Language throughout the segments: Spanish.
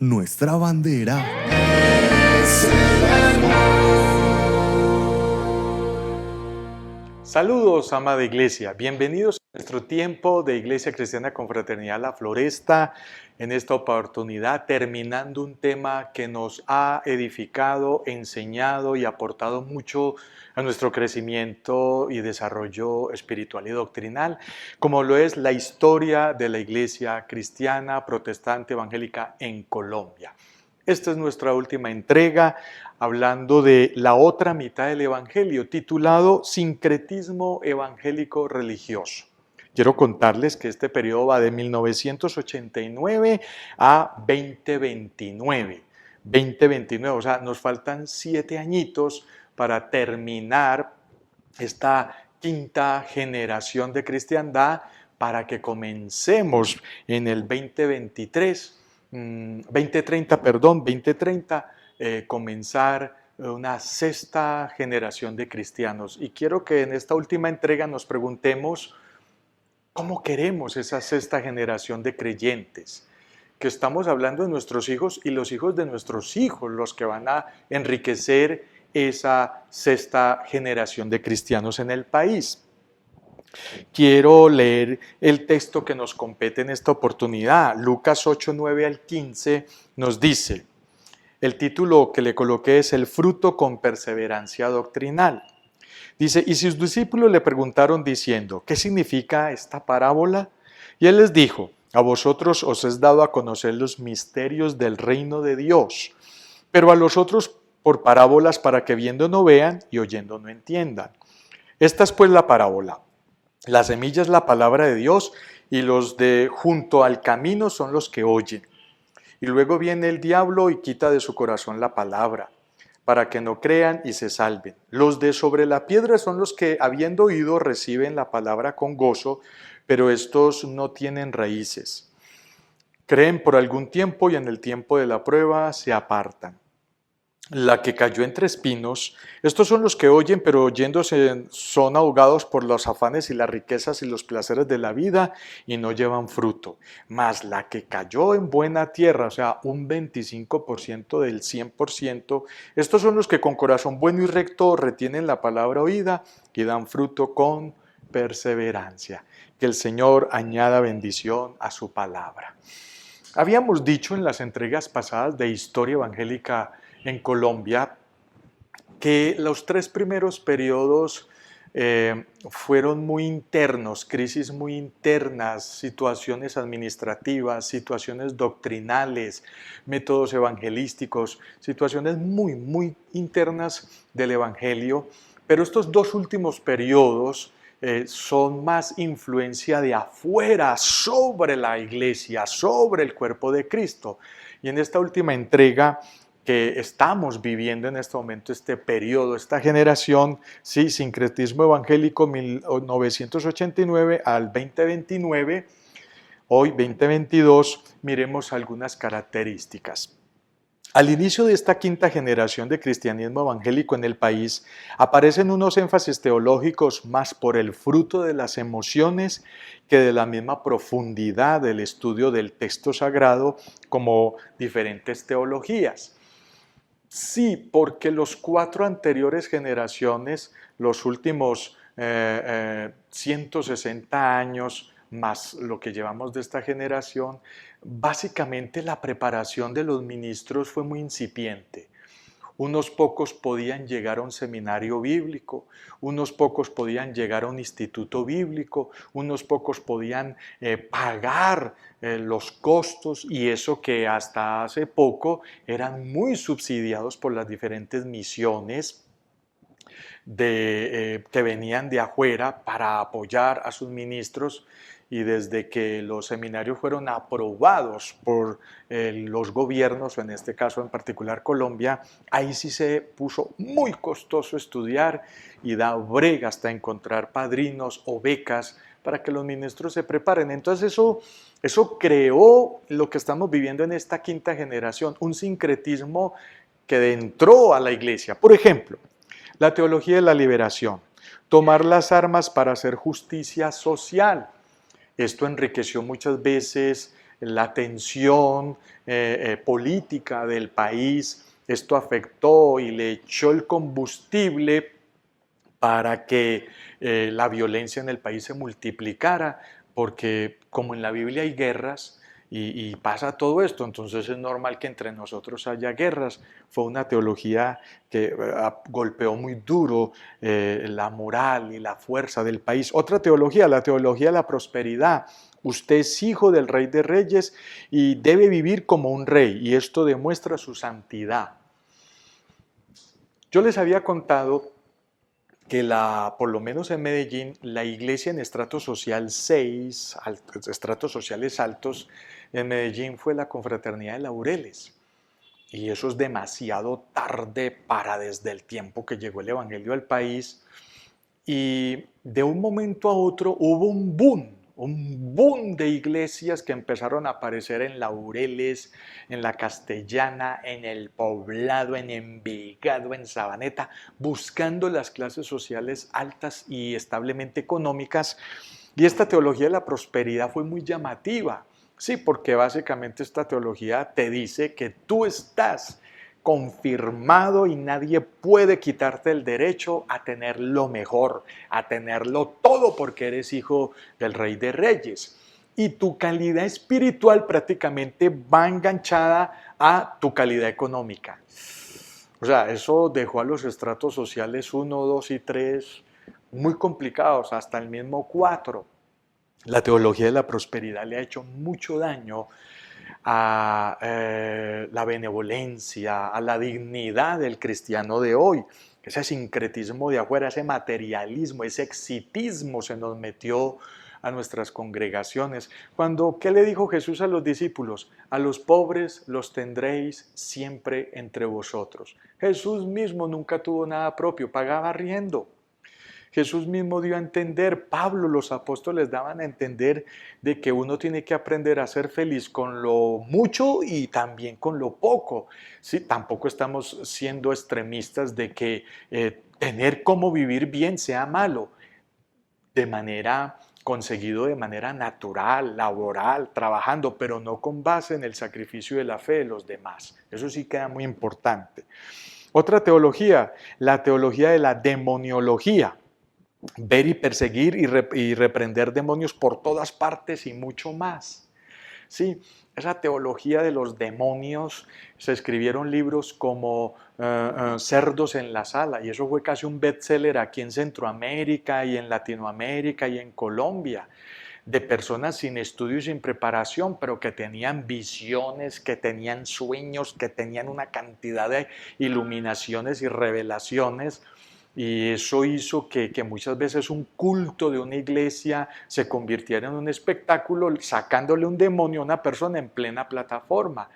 nuestra bandera. Saludos, amada iglesia. Bienvenidos a nuestro tiempo de Iglesia Cristiana Confraternidad La Floresta. En esta oportunidad, terminando un tema que nos ha edificado, enseñado y aportado mucho a nuestro crecimiento y desarrollo espiritual y doctrinal, como lo es la historia de la Iglesia Cristiana Protestante Evangélica en Colombia. Esta es nuestra última entrega, hablando de la otra mitad del Evangelio, titulado Sincretismo Evangélico Religioso. Quiero contarles que este periodo va de 1989 a 2029. 2029, o sea, nos faltan 7 añitos para terminar esta quinta generación de cristiandad para que comencemos en el 2030, comenzar una sexta generación de cristianos. Y quiero que en esta última entrega nos preguntemos cómo queremos esa sexta generación de creyentes, que estamos hablando de nuestros hijos y los hijos de nuestros hijos, los que van a enriquecer esa sexta generación de cristianos en el país. Quiero leer el texto que nos compete en esta oportunidad. Lucas 8, 9 al 15 nos dice, el título que le coloqué es El fruto con perseverancia doctrinal. Dice, y sus discípulos le preguntaron diciendo, ¿qué significa esta parábola? Y él les dijo, a vosotros os es dado a conocer los misterios del reino de Dios, pero a los otros por parábolas para que viendo no vean y oyendo no entiendan. Esta es pues la parábola. La semilla es la palabra de Dios y los de junto al camino son los que oyen. Y luego viene el diablo y quita de su corazón la palabra, para que no crean y se salven. Los de sobre la piedra son los que, habiendo oído, reciben la palabra con gozo, pero estos no tienen raíces. Creen por algún tiempo y en el tiempo de la prueba se apartan. La que cayó entre espinos, estos son los que oyen, pero oyéndose son ahogados por los afanes y las riquezas y los placeres de la vida y no llevan fruto. Mas la que cayó en buena tierra, o sea, un 25% del 100%, estos son los que con corazón bueno y recto retienen la palabra oída y dan fruto con perseverancia. Que el Señor añada bendición a su palabra. Habíamos dicho en las entregas pasadas de Historia Evangélica en Colombia que los 3 primeros periodos fueron muy internos, crisis muy internas, situaciones administrativas, situaciones doctrinales, métodos evangelísticos, situaciones muy internas del Evangelio, pero estos 2 últimos periodos son más influencia de afuera sobre la iglesia, sobre el cuerpo de Cristo. Y en esta última entrega que estamos viviendo en este momento, este periodo, esta generación, sí, sincretismo evangélico 1989 al 2029, hoy 2022, miremos algunas características. Al inicio de esta quinta generación de cristianismo evangélico en el país, aparecen unos énfasis teológicos más por el fruto de las emociones que de la misma profundidad del estudio del texto sagrado como diferentes teologías. Sí, porque los 4 anteriores generaciones, los últimos 160 años, más lo que llevamos de esta generación, básicamente la preparación de los ministros fue muy incipiente. Unos pocos podían llegar a un seminario bíblico, unos pocos podían llegar a un instituto bíblico, unos pocos podían pagar los costos, y eso que hasta hace poco eran muy subsidiados por las diferentes misiones que venían de afuera para apoyar a sus ministros. Y desde que los seminarios fueron aprobados por los gobiernos, o en este caso en particular Colombia, ahí sí se puso muy costoso estudiar y da brega hasta encontrar padrinos o becas para que los ministros se preparen. Entonces eso creó lo que estamos viviendo en esta quinta generación, un sincretismo que entró a la iglesia. Por ejemplo, la teología de la liberación, tomar las armas para hacer justicia social. Esto enriqueció muchas veces la tensión política del país, esto afectó y le echó el combustible para que la violencia en el país se multiplicara, porque como en la Biblia hay guerras y pasa todo esto, entonces es normal que entre nosotros haya guerras. Fue una teología que golpeó muy duro la moral y la fuerza del país. Otra teología, la teología de la prosperidad. Usted es hijo del Rey de Reyes y debe vivir como un rey, y esto demuestra su santidad. Yo les había contado que por lo menos en Medellín, la iglesia en estrato social 6, estratos sociales altos, en Medellín fue la Confraternidad de Laureles. Y eso es demasiado tarde para desde el tiempo que llegó el Evangelio al país. Y de un momento a otro hubo un boom de iglesias que empezaron a aparecer en Laureles, en la Castellana, en el Poblado, en Envigado, en Sabaneta, buscando las clases sociales altas y establemente económicas. Y esta teología de la prosperidad fue muy llamativa. Sí, porque básicamente esta teología te dice que tú estás confirmado y nadie puede quitarte el derecho a tener lo mejor, a tenerlo todo porque eres hijo del Rey de Reyes. Y tu calidad espiritual prácticamente va enganchada a tu calidad económica. O sea, eso dejó a los estratos sociales 1, 2 y 3 muy complicados, hasta el mismo 4. La teología de la prosperidad le ha hecho mucho daño a la benevolencia, a la dignidad del cristiano de hoy. Ese sincretismo de afuera, ese materialismo, ese exitismo se nos metió a nuestras congregaciones. ¿Qué le dijo Jesús a los discípulos? A los pobres los tendréis siempre entre vosotros. Jesús mismo nunca tuvo nada propio, pagaba riendo. Jesús mismo dio a entender, Pablo, los apóstoles daban a entender de que uno tiene que aprender a ser feliz con lo mucho y también con lo poco. Sí, tampoco estamos siendo extremistas de que tener cómo vivir bien sea malo, conseguido de manera natural, laboral, trabajando, pero no con base en el sacrificio de la fe de los demás. Eso sí queda muy importante. Otra teología, la teología de la demoniología. Ver y perseguir y reprender demonios por todas partes y mucho más. Sí, esa teología de los demonios, se escribieron libros como Cerdos en la Sala, y eso fue casi un bestseller aquí en Centroamérica y en Latinoamérica y en Colombia, de personas sin estudio y sin preparación, pero que tenían visiones, que tenían sueños, que tenían una cantidad de iluminaciones y revelaciones. Y eso hizo que muchas veces un culto de una iglesia se convirtiera en un espectáculo, sacándole un demonio a una persona en plena plataforma.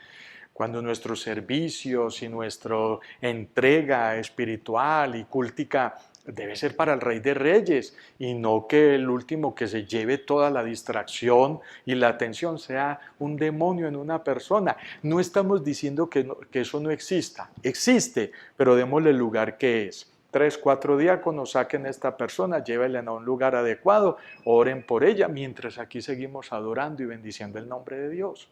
Cuando nuestros servicios y nuestra entrega espiritual y cúltica debe ser para el Rey de Reyes, y no que el último que se lleve toda la distracción y la atención sea un demonio en una persona. No estamos diciendo que eso no exista, existe, pero démosle el lugar que es. 3, 4 diáconos, saquen a esta persona, llévenla a un lugar adecuado, oren por ella, mientras aquí seguimos adorando y bendiciendo el nombre de Dios.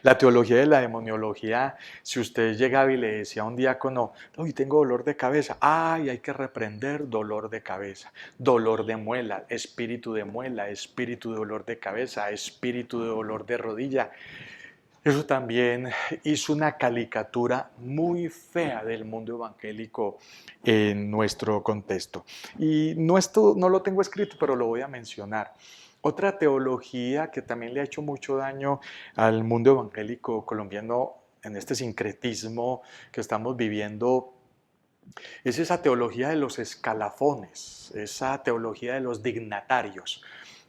La teología de la demoniología, si usted llegaba y le decía a un diácono, hoy tengo dolor de cabeza, hay que reprender dolor de cabeza, dolor de muela, espíritu de dolor de cabeza, espíritu de dolor de rodilla. Eso también hizo una caricatura muy fea del mundo evangélico en nuestro contexto. Y esto no lo tengo escrito, pero lo voy a mencionar. Otra teología que también le ha hecho mucho daño al mundo evangélico colombiano en este sincretismo que estamos viviendo es esa teología de los escalafones, esa teología de los dignatarios.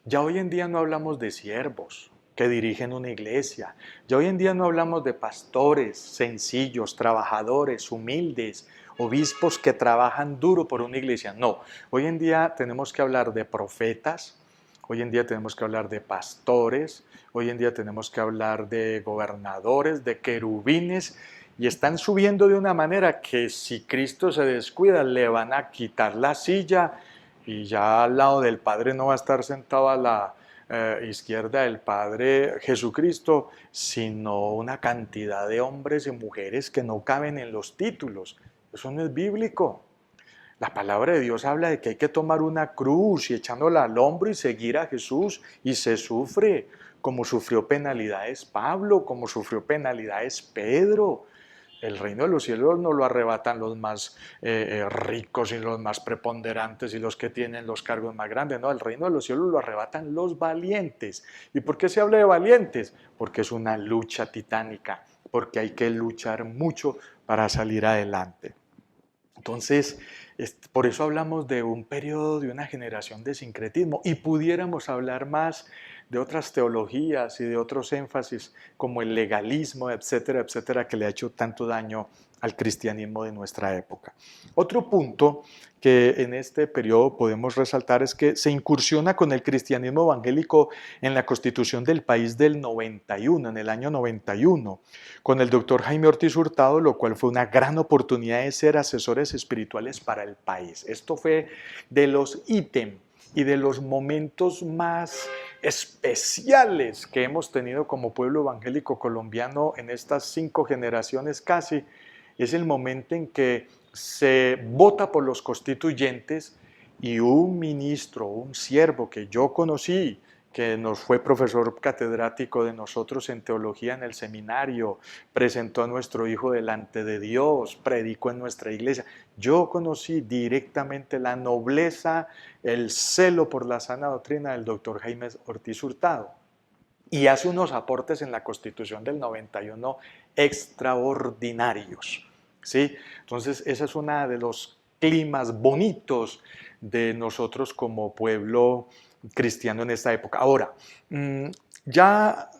Ya hoy en día no hablamos de siervos que dirigen una iglesia. Ya hoy en día no hablamos de pastores sencillos, trabajadores, humildes, obispos que trabajan duro por una iglesia. No, hoy en día tenemos que hablar de profetas, hoy en día tenemos que hablar de pastores, hoy en día tenemos que hablar de gobernadores, de querubines, y están subiendo de una manera que si Cristo se descuida le van a quitar la silla y ya al lado del Padre no va a estar sentado izquierda del Padre Jesucristo, sino una cantidad de hombres y mujeres que no caben en los títulos. Eso no es bíblico. La palabra de Dios habla de que hay que tomar una cruz y echándola al hombro y seguir a Jesús, y se sufre, como sufrió penalidades Pablo, como sufrió penalidades Pedro. El reino de los cielos no lo arrebatan los más ricos y los más preponderantes y los que tienen los cargos más grandes. No, el reino de los cielos lo arrebatan los valientes. ¿Y por qué se habla de valientes? Porque es una lucha titánica, porque hay que luchar mucho para salir adelante. Entonces, por eso hablamos de un periodo, de una generación de sincretismo, y pudiéramos hablar más de otras teologías y de otros énfasis como el legalismo, etcétera, etcétera, que le ha hecho tanto daño al cristianismo de nuestra época. Otro punto que en este periodo podemos resaltar es que se incursiona con el cristianismo evangélico en la Constitución del país del 91, en el año 91, con el doctor Jaime Ortiz Hurtado, lo cual fue una gran oportunidad de ser asesores espirituales para el país. Esto fue de los ítems y de los momentos más especiales que hemos tenido como pueblo evangélico colombiano en estas 5 generaciones casi. Es el momento en que se vota por los constituyentes y un ministro, un siervo que yo conocí, que nos fue profesor catedrático de nosotros en teología en el seminario, presentó a nuestro hijo delante de Dios, predicó en nuestra iglesia. Yo conocí directamente la nobleza, el celo por la sana doctrina del doctor Jaime Ortiz Hurtado. Y hace unos aportes en la Constitución del 91 extraordinarios, ¿sí? Entonces, ese es uno de los climas bonitos de nosotros como pueblo cristiano en esta época. Ahora, ya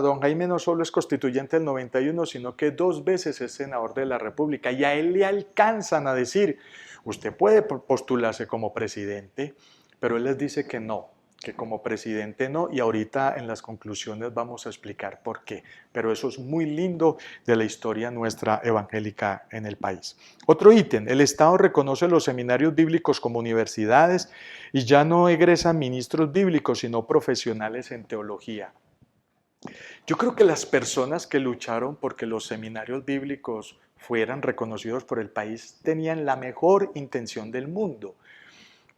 don Jaime no solo es constituyente del 91, sino que 2 veces es senador de la República, y a él le alcanzan a decir, usted puede postularse como presidente, pero él les dice que no, que como presidente no, y ahorita en las conclusiones vamos a explicar por qué. Pero eso es muy lindo de la historia nuestra evangélica en el país. Otro ítem, el Estado reconoce los seminarios bíblicos como universidades y ya no egresan ministros bíblicos, sino profesionales en teología. Yo creo que las personas que lucharon porque los seminarios bíblicos fueran reconocidos por el país tenían la mejor intención del mundo.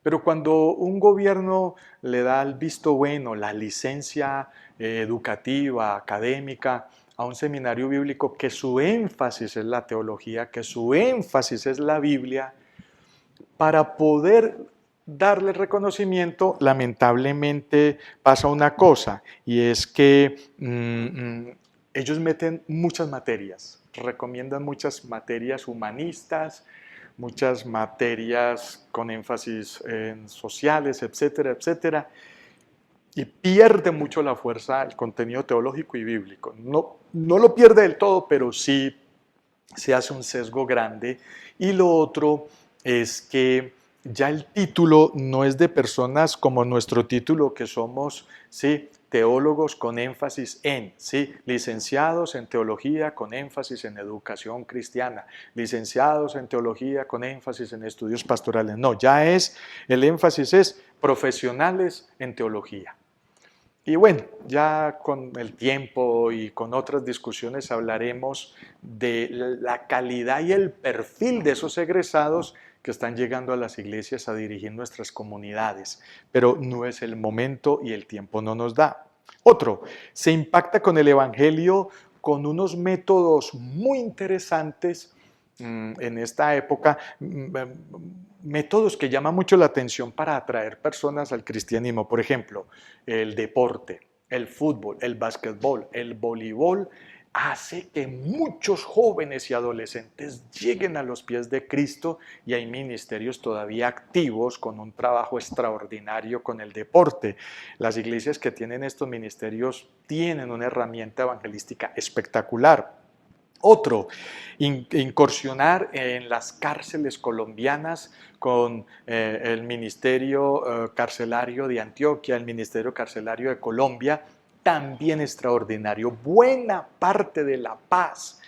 Pero cuando un gobierno le da el visto bueno, la licencia educativa, académica, a un seminario bíblico que su énfasis es la teología, que su énfasis es la Biblia, para poder darle reconocimiento, lamentablemente pasa una cosa, y es que ellos meten muchas materias, recomiendan muchas materias humanistas, muchas materias con énfasis en sociales, etcétera, etcétera, y pierde mucho la fuerza el contenido teológico y bíblico. No lo pierde del todo, pero sí se hace un sesgo grande. Y lo otro es que ya el título no es de personas como nuestro título, que somos, ¿sí?, teólogos con énfasis en, ¿sí?, licenciados en teología con énfasis en educación cristiana, licenciados en teología con énfasis en estudios pastorales. No, ya el énfasis es profesionales en teología. Y bueno, ya con el tiempo y con otras discusiones hablaremos de la calidad y el perfil de esos egresados que están llegando a las iglesias a dirigir nuestras comunidades, pero no es el momento y el tiempo no nos da. Otro, se impacta con el evangelio con unos métodos muy interesantes en esta época, métodos que llaman mucho la atención para atraer personas al cristianismo. Por ejemplo, el deporte, el fútbol, el básquetbol, el voleibol, hace que muchos jóvenes y adolescentes lleguen a los pies de Cristo, y hay ministerios todavía activos con un trabajo extraordinario con el deporte. Las iglesias que tienen estos ministerios tienen una herramienta evangelística espectacular. Otro, incursionar en las cárceles colombianas con el Ministerio Carcelario de Antioquia, el Ministerio Carcelario de Colombia, también extraordinario. Buena parte de la paz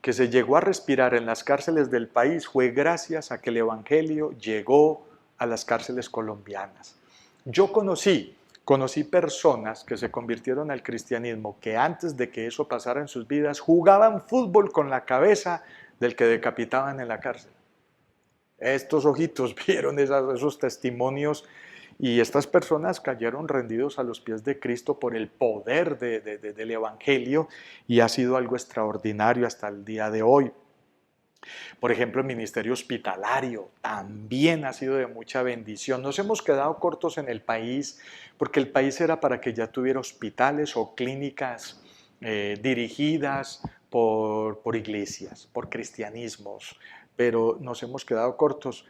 que se llegó a respirar en las cárceles del país fue gracias a que el Evangelio llegó a las cárceles colombianas. Yo conocí Conocí personas que se convirtieron al cristianismo que antes de que eso pasara en sus vidas jugaban fútbol con la cabeza del que decapitaban en la cárcel. Estos ojitos vieron esos testimonios y estas personas cayeron rendidos a los pies de Cristo por el poder del Evangelio y ha sido algo extraordinario hasta el día de hoy. Por ejemplo, el ministerio hospitalario también ha sido de mucha bendición. Nos hemos quedado cortos en el país porque el país era para que ya tuviera hospitales o clínicas dirigidas por iglesias, por cristianismos, pero nos hemos quedado cortos.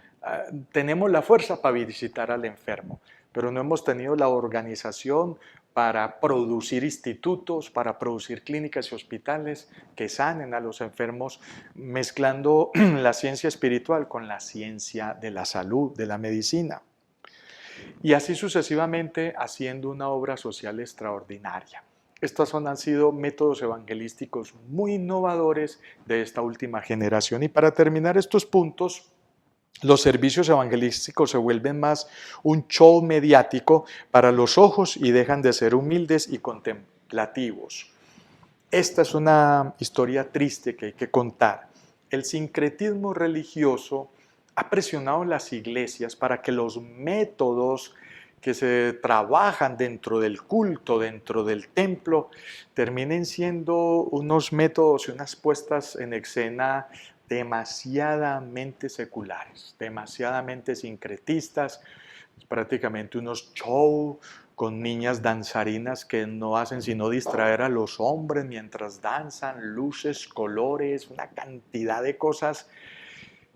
Tenemos la fuerza para visitar al enfermo, pero no hemos tenido la organización para producir institutos, para producir clínicas y hospitales que sanen a los enfermos, mezclando la ciencia espiritual con la ciencia de la salud, de la medicina. Y así sucesivamente haciendo una obra social extraordinaria. Estos han sido métodos evangelísticos muy innovadores de esta última generación. Y para terminar estos puntos, los servicios evangelísticos se vuelven más un show mediático para los ojos y dejan de ser humildes y contemplativos. Esta es una historia triste que hay que contar. El sincretismo religioso ha presionado las iglesias para que los métodos que se trabajan dentro del culto, dentro del templo, terminen siendo unos métodos y unas puestas en escena demasiadamente seculares, demasiadamente sincretistas, prácticamente unos shows con niñas danzarinas que no hacen sino distraer a los hombres mientras danzan, luces, colores, una cantidad de cosas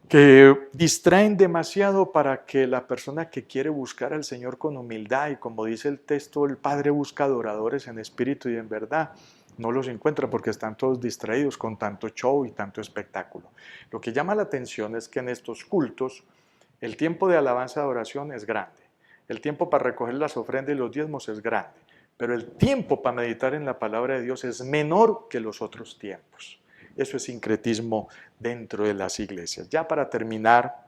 que distraen demasiado para que la persona que quiere buscar al Señor con humildad, y como dice el texto, el Padre busca adoradores en espíritu y en verdad, no los encuentra porque están todos distraídos con tanto show y tanto espectáculo. Lo que llama la atención es que en estos cultos el tiempo de alabanza y adoración es grande, el tiempo para recoger las ofrendas y los diezmos es grande, pero el tiempo para meditar en la palabra de Dios es menor que los otros tiempos. Eso es sincretismo dentro de las iglesias. Ya para terminar,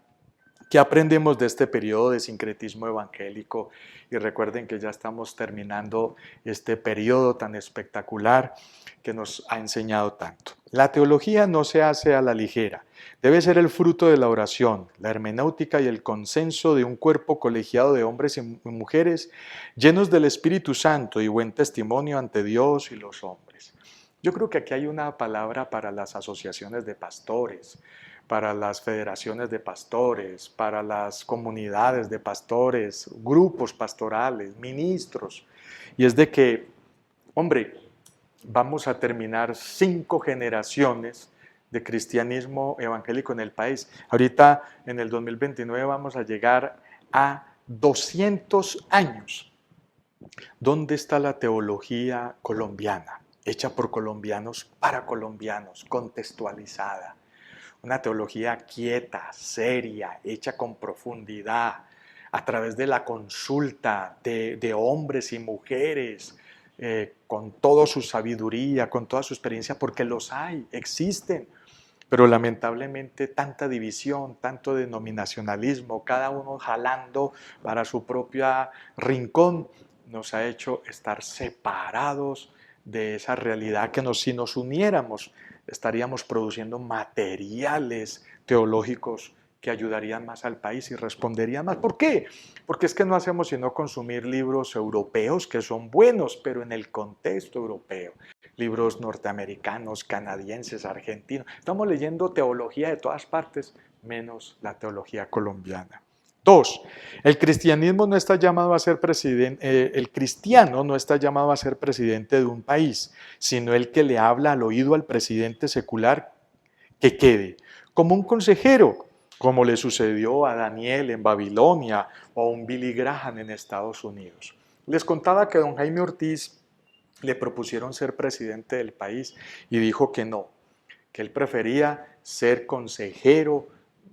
¿qué aprendemos de este periodo de sincretismo evangélico? Y recuerden que ya estamos terminando este periodo tan espectacular que nos ha enseñado tanto. La teología no se hace a la ligera. Debe ser el fruto de la oración, la hermenéutica y el consenso de un cuerpo colegiado de hombres y mujeres llenos del Espíritu Santo y buen testimonio ante Dios y los hombres. Yo creo que aquí hay una palabra para las asociaciones de pastores, para las federaciones de pastores, para las comunidades de pastores, grupos pastorales, ministros. Y es de que, hombre, vamos a terminar 5 generaciones de cristianismo evangélico en el país. Ahorita, en el 2029, vamos a llegar a 200 años. ¿Dónde está la teología colombiana? Hecha por colombianos para colombianos, contextualizada. Una teología quieta, seria, hecha con profundidad, a través de la consulta de hombres y mujeres, con toda su sabiduría, con toda su experiencia, porque los hay, existen. Pero lamentablemente tanta división, tanto denominacionalismo, cada uno jalando para su propio rincón, nos ha hecho estar separados de esa realidad que si nos uniéramos estaríamos produciendo materiales teológicos que ayudarían más al país y responderían más. ¿Por qué? Porque es que no hacemos sino consumir libros europeos que son buenos, pero en el contexto europeo. Libros norteamericanos, canadienses, argentinos. Estamos leyendo teología de todas partes, menos la teología colombiana. 2. El cristianismo no está llamado a ser presidente, el cristiano no está llamado a ser presidente de un país, sino el que le habla al oído al presidente secular que quede, como un consejero, como le sucedió a Daniel en Babilonia o a un Billy Graham en Estados Unidos. Les contaba que don Jaime Ortiz le propusieron ser presidente del país y dijo que no, que él prefería ser consejero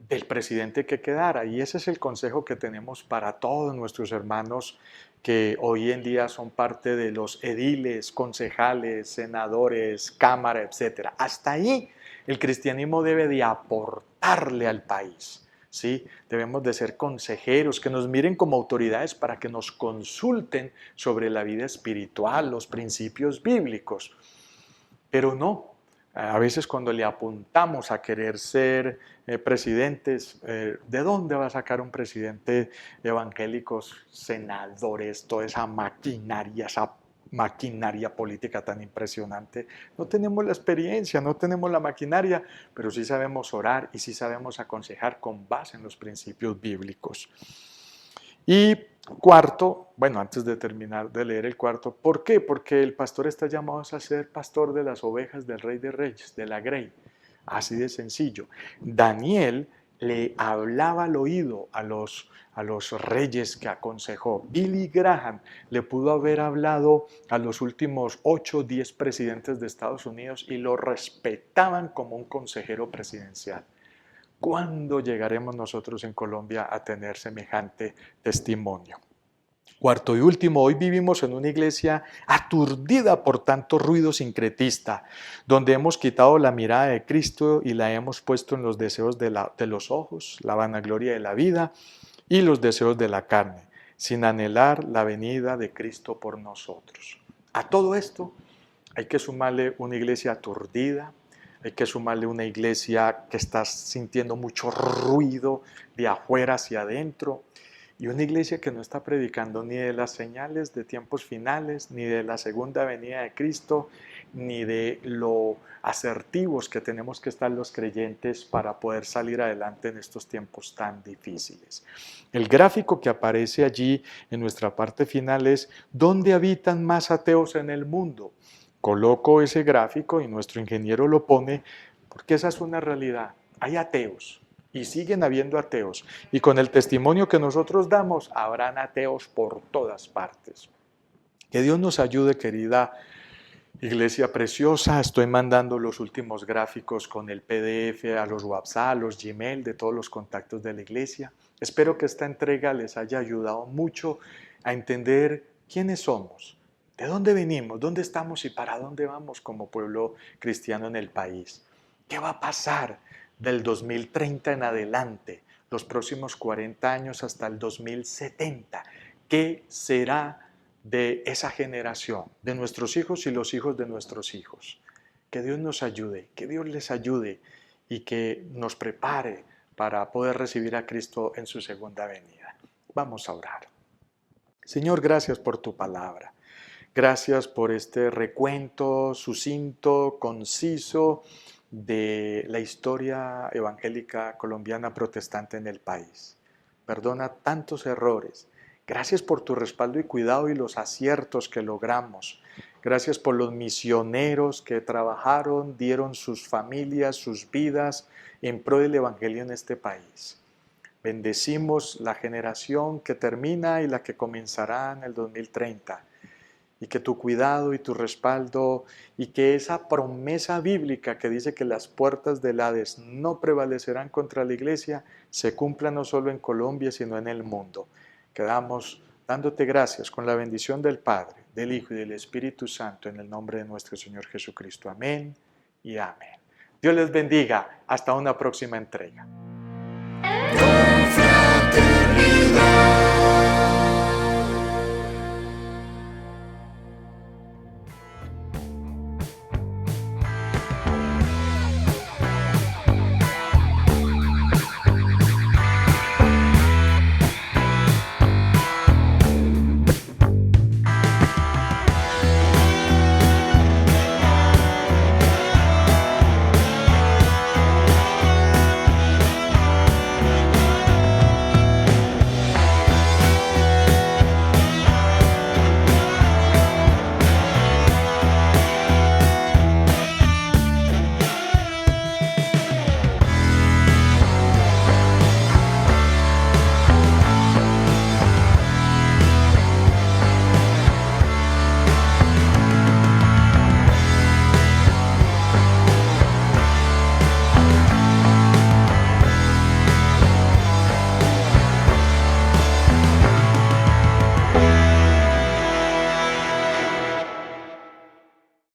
del presidente que quedara. Y ese es el consejo que tenemos para todos nuestros hermanos que hoy en día son parte de los ediles, concejales, senadores, cámara, etc. Hasta ahí el cristianismo debe de aportarle al país. ¿sí? Debemos de ser consejeros, que nos miren como autoridades para que nos consulten sobre la vida espiritual, los principios bíblicos. Pero no, a veces cuando le apuntamos a querer ser presidentes, ¿de dónde va a sacar un presidente evangélicos, senadores, toda esa maquinaria política tan impresionante? No tenemos la experiencia, no tenemos la maquinaria, pero sí sabemos orar y sí sabemos aconsejar con base en los principios bíblicos. Y cuarto, bueno, antes de terminar de leer el cuarto, ¿por qué? Porque el pastor está llamado a ser pastor de las ovejas del Rey de Reyes, de la Grey. Así de sencillo. Daniel le hablaba al oído a los reyes que aconsejó. Billy Graham le pudo haber hablado a los últimos 8 o 10 presidentes de Estados Unidos y lo respetaban como un consejero presidencial. ¿Cuándo llegaremos nosotros en Colombia a tener semejante testimonio? Cuarto y último, hoy vivimos en una iglesia aturdida por tanto ruido sincretista, donde hemos quitado la mirada de Cristo y la hemos puesto en los deseos de los ojos, la vanagloria de la vida y los deseos de la carne, sin anhelar la venida de Cristo por nosotros. A todo esto hay que sumarle una iglesia aturdida, hay que sumarle una iglesia que está sintiendo mucho ruido de afuera hacia adentro y una iglesia que no está predicando ni de las señales de tiempos finales, ni de la segunda venida de Cristo, ni de lo asertivos que tenemos que estar los creyentes para poder salir adelante en estos tiempos tan difíciles. El gráfico que aparece allí en nuestra parte final es ¿dónde habitan más ateos en el mundo? Coloco ese gráfico y nuestro ingeniero lo pone porque esa es una realidad. Hay ateos y siguen habiendo ateos. Y con el testimonio que nosotros damos, habrán ateos por todas partes. Que Dios nos ayude, querida iglesia preciosa. Estoy mandando los últimos gráficos con el PDF a los WhatsApp, a los Gmail de todos los contactos de la iglesia. Espero que esta entrega les haya ayudado mucho a entender quiénes somos. ¿De dónde venimos? ¿Dónde estamos y para dónde vamos como pueblo cristiano en el país? ¿Qué va a pasar del 2030 en adelante, los próximos 40 años hasta el 2070? ¿Qué será de esa generación, de nuestros hijos y los hijos de nuestros hijos? Que Dios nos ayude, que Dios les ayude y que nos prepare para poder recibir a Cristo en su segunda venida. Vamos a orar. Señor, gracias por tu palabra. Gracias por este recuento sucinto, conciso de la historia evangélica colombiana protestante en el país. Perdona tantos errores. Gracias por tu respaldo y cuidado y los aciertos que logramos. Gracias por los misioneros que trabajaron, dieron sus familias, sus vidas en pro del evangelio en este país. Bendecimos la generación que termina y la que comenzará en el 2030. Y que tu cuidado y tu respaldo y que esa promesa bíblica que dice que las puertas del Hades no prevalecerán contra la iglesia se cumpla no solo en Colombia sino en el mundo. Quedamos dándote gracias con la bendición del Padre, del Hijo y del Espíritu Santo en el nombre de nuestro Señor Jesucristo. Amén y amén. Dios les bendiga. Hasta una próxima entrega.